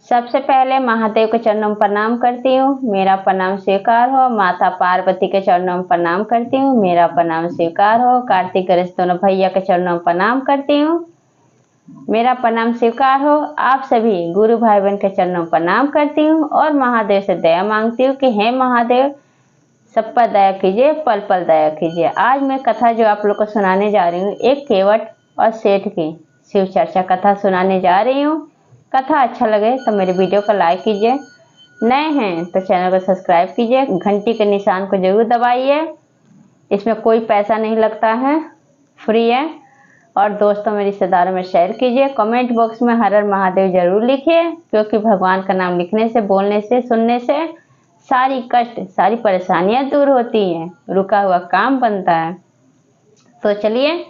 सबसे पहले महादेव के चरणों में प्रणाम करती हूँ, मेरा प्रणाम स्वीकार हो। माता पार्वती के चरणों में प्रणाम करती हूँ, मेरा प्रणाम स्वीकार हो। कार्तिक गणेश दोनों भैया के चरणों में प्रणाम करती हूँ, मेरा प्रणाम स्वीकार हो। आप सभी गुरु भाई बहन के चरणों में प्रणाम करती हूँ और महादेव से दया मांगती हूँ कि हे महादेव, सब पर दया कीजिए, पल पल दया कीजिए। आज मैं कथा जो आप लोग को सुनाने जा रही हूँ, एक केवट और सेठ की शिव चर्चा कथा सुनाने जा रही हूँ। कथा अच्छा लगे तो मेरे वीडियो को लाइक कीजिए, नए हैं तो चैनल को सब्सक्राइब कीजिए, घंटी के निशान को जरूर दबाइए। इसमें कोई पैसा नहीं लगता है, फ्री है। और दोस्तों में, रिश्तेदारों में शेयर कीजिए। कमेंट बॉक्स में हर हर महादेव जरूर लिखिए, क्योंकि भगवान का नाम लिखने से, बोलने से, सुनने से सारी कष्ट, सारी परेशानियां दूर होती हैं, रुका हुआ काम बनता है। तो चलिए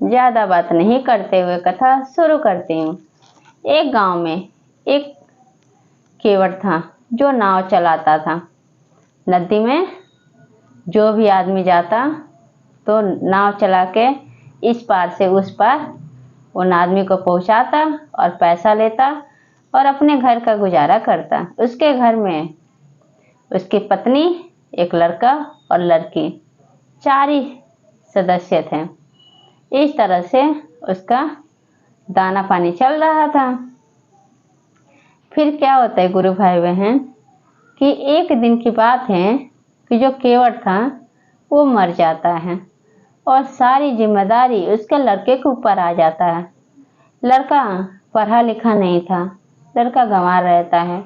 ज़्यादा बात नहीं करते हुए कथा शुरू करती हूँ। एक गांव में एक केवट था जो नाव चलाता था। नदी में जो भी आदमी जाता तो नाव चला के इस पार से उस पार उन आदमी को पहुंचाता और पैसा लेता और अपने घर का गुजारा करता। उसके घर में उसकी पत्नी, एक लड़का और लड़की, 4 ही सदस्य थे। इस तरह से उसका दाना पानी चल रहा था। फिर क्या होता है गुरु भाई बहन, कि एक दिन की बात है कि जो केवट था वो मर जाता है और सारी जिम्मेदारी उसके लड़के के ऊपर आ जाता है। लड़का पढ़ा लिखा नहीं था, लड़का गंवार रहता है।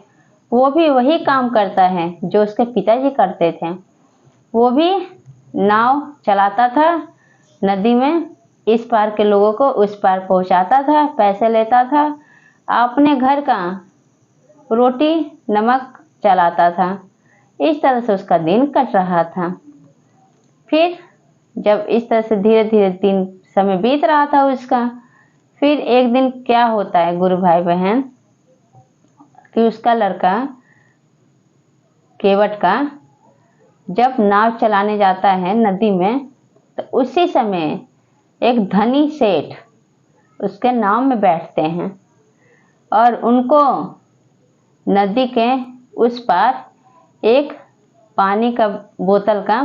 वो भी वही काम करता है जो उसके पिताजी करते थे। वो भी नाव चलाता था नदी में, इस पार के लोगों को उस पार पहुंचाता था, पैसे लेता था, अपने घर का रोटी नमक चलाता था। इस तरह से उसका दिन कट रहा था। फिर जब इस तरह से धीरे धीरे दिन समय बीत रहा था उसका, फिर एक दिन क्या होता है गुरु भाई बहन, कि उसका लड़का केवट का जब नाव चलाने जाता है नदी में, तो उसी समय एक धनी सेठ उसके नाव में बैठते हैं और उनको नदी के उस पार एक पानी का बोतल का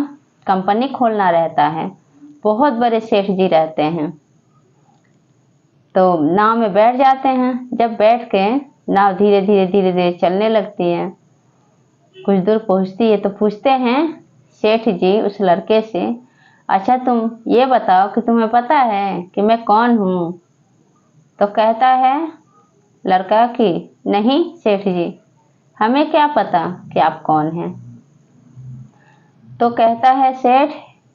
कंपनी खोलना रहता है। बहुत बड़े सेठ जी रहते हैं। तो नाव में बैठ जाते हैं। जब बैठ के नाव धीरे धीरे चलने लगती है, कुछ दूर पहुंचती है तो पूछते हैं सेठ जी उस लड़के से, अच्छा तुम ये बताओ कि तुम्हें पता है कि मैं कौन हूँ? तो कहता है लड़का कि नहीं सेठ जी, हमें क्या पता कि आप कौन हैं। तो कहता है सेठ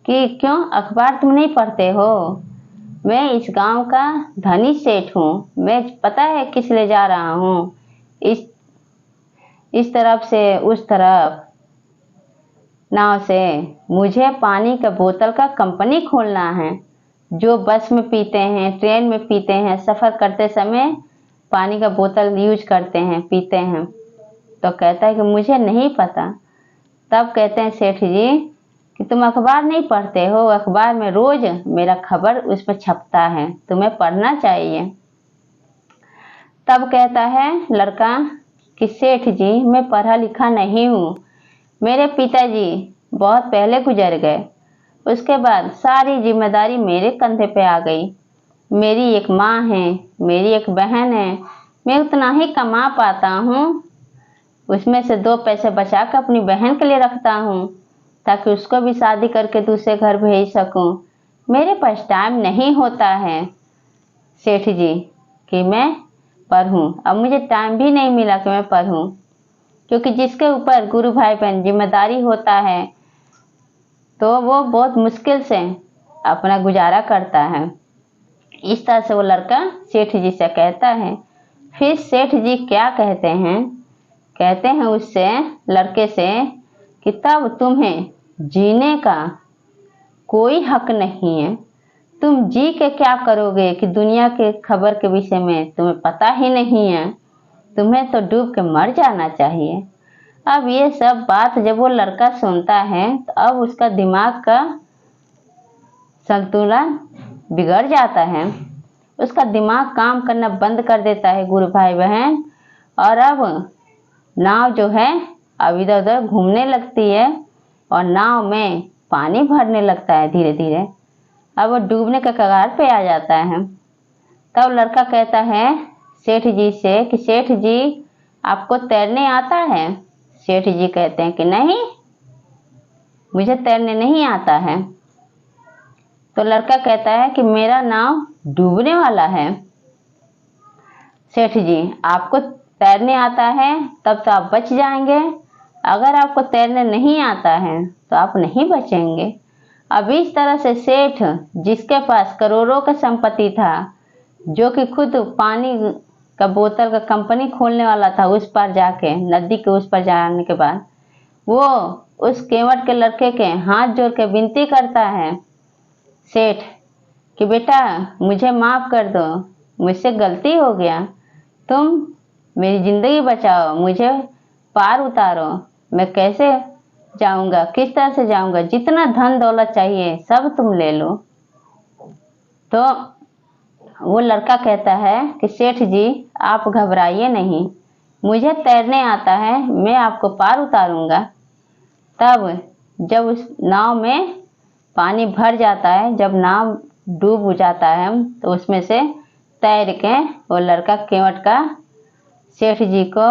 कि क्यों, अखबार तुम नहीं पढ़ते हो? मैं इस गांव का धनी सेठ हूँ, मैं पता है किस ले जा रहा हूँ, इस तरफ से उस तरफ नाव से। मुझे पानी का बोतल का कंपनी खोलना है। जो बस में पीते हैं, ट्रेन में पीते हैं, सफ़र करते समय पानी का बोतल यूज करते हैं, पीते हैं। तो कहता है कि मुझे नहीं पता। तब कहते हैं सेठ जी कि तुम अखबार नहीं पढ़ते हो? अखबार में रोज मेरा खबर उस पर छपता है, तुम्हें पढ़ना चाहिए। तब कहता है लड़का कि सेठ जी मैं पढ़ा लिखा नहीं हूँ, मेरे पिताजी बहुत पहले गुजर गए, उसके बाद सारी जिम्मेदारी मेरे कंधे पे आ गई। मेरी एक माँ है, मेरी एक बहन है, मैं उतना ही कमा पाता हूँ, उसमें से 2 पैसे बचा कर अपनी बहन के लिए रखता हूँ ताकि उसको भी शादी करके दूसरे घर भेज सकूँ। मेरे पास टाइम नहीं होता है सेठ जी कि मैं पढ़ूँ। अब मुझे टाइम भी नहीं मिला कि मैं पढ़ूँ, क्योंकि जिसके ऊपर गुरु भाई बहन जिम्मेदारी होता है तो वो बहुत मुश्किल से अपना गुजारा करता है। इस तरह से वो लड़का सेठ जी से कहता है। फिर सेठ जी क्या कहते हैं, कहते हैं उससे, लड़के से, कि तब तुम्हें जीने का कोई हक नहीं है। तुम जी के क्या करोगे कि दुनिया के खबर के विषय में तुम्हें पता ही नहीं है, तुम्हें तो डूब के मर जाना चाहिए। अब ये सब बात जब वो लड़का सुनता है तो अब उसका दिमाग का संतुलन बिगड़ जाता है, उसका दिमाग काम करना बंद कर देता है गुरु भाई बहन। और अब नाव जो है अब इधर उधर घूमने लगती है और नाव में पानी भरने लगता है धीरे धीरे। अब वो डूबने के कगार पे आ जाता है। तब लड़का कहता है सेठ जी से कि सेठ जी आपको तैरने आता है? सेठ जी कहते हैं कि नहीं, मुझे तैरने नहीं आता है। तो लड़का कहता है कि मेरा नाव डूबने वाला है। सेठ जी आपको तैरने आता है तब तो आप बच जाएंगे, अगर आपको तैरने नहीं आता है तो आप नहीं बचेंगे। अब इस तरह से सेठ जिसके पास करोड़ों का संपत्ति था, जो कि खुद पानी का बोतल का कंपनी खोलने वाला था, उस पार जाके नदी के उस पार जाने के बाद वो उस केवट के लड़के के हाथ जोड़ के विनती करता है सेठ कि बेटा मुझे माफ कर दो, मुझसे गलती हो गया, तुम मेरी जिंदगी बचाओ, मुझे पार उतारो। मैं कैसे जाऊंगा, किस तरह से जाऊंगा, जितना धन दौलत चाहिए सब तुम ले लो। तो वो लड़का कहता है कि सेठ जी आप घबराइए नहीं, मुझे तैरने आता है, मैं आपको पार उतारूंगा। तब जब उस नाव में पानी भर जाता है, जब नाव डूब जाता है तो उसमें से तैर के वो लड़का केवट का सेठ जी को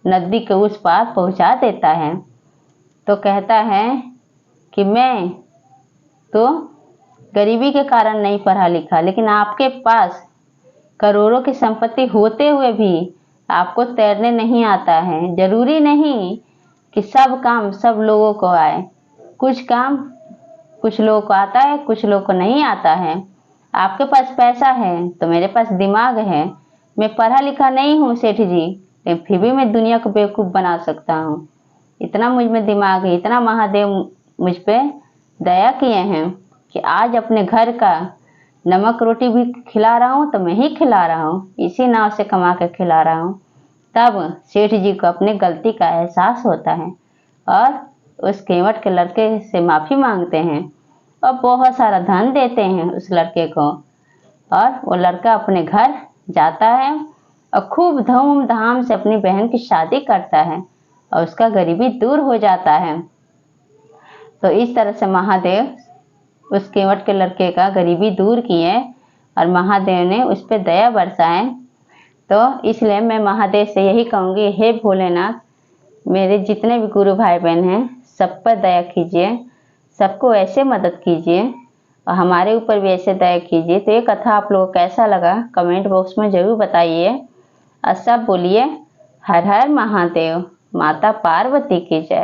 नदी के उस पार पहुंचा देता है। तो कहता है कि मैं तो गरीबी के कारण नहीं पढ़ा लिखा, लेकिन आपके पास करोड़ों की संपत्ति होते हुए भी आपको तैरने नहीं आता है। जरूरी नहीं कि सब काम सब लोगों को आए, कुछ काम कुछ लोगों को आता है, कुछ लोगों को नहीं आता है। आपके पास पैसा है तो मेरे पास दिमाग है, मैं पढ़ा लिखा नहीं हूँ सेठ जी, लेकिन फिर भी मैं दुनिया को बेवकूफ़ बना सकता हूँ। इतना मुझ में दिमाग है, इतना महादेव मुझ पे दया किए हैं कि आज अपने घर का नमक रोटी भी खिला रहा हूँ तो मैं ही खिला रहा हूँ, इसी नाव से कमा के खिला रहा हूँ। तब सेठ जी को अपनी गलती का एहसास होता है और उस केवट के लड़के से माफ़ी मांगते हैं और बहुत सारा धन देते हैं उस लड़के को। और वो लड़का अपने घर जाता है और खूब धूमधाम से अपनी बहन की शादी करता है और उसका गरीबी दूर हो जाता है। तो इस तरह से महादेव उस केवट के लड़के का गरीबी दूर किए और महादेव ने उस पर दया बरसाए। तो इसलिए मैं महादेव से यही कहूँगी, हे भोलेनाथ, मेरे जितने भी गुरु भाई बहन हैं सब पर दया कीजिए, सबको ऐसे मदद कीजिए और हमारे ऊपर भी ऐसे दया कीजिए। तो ये कथा आप लोगों को कैसा लगा कमेंट बॉक्स में ज़रूर बताइए और सब बोलिए हर हर महादेव, माता पार्वती की जय।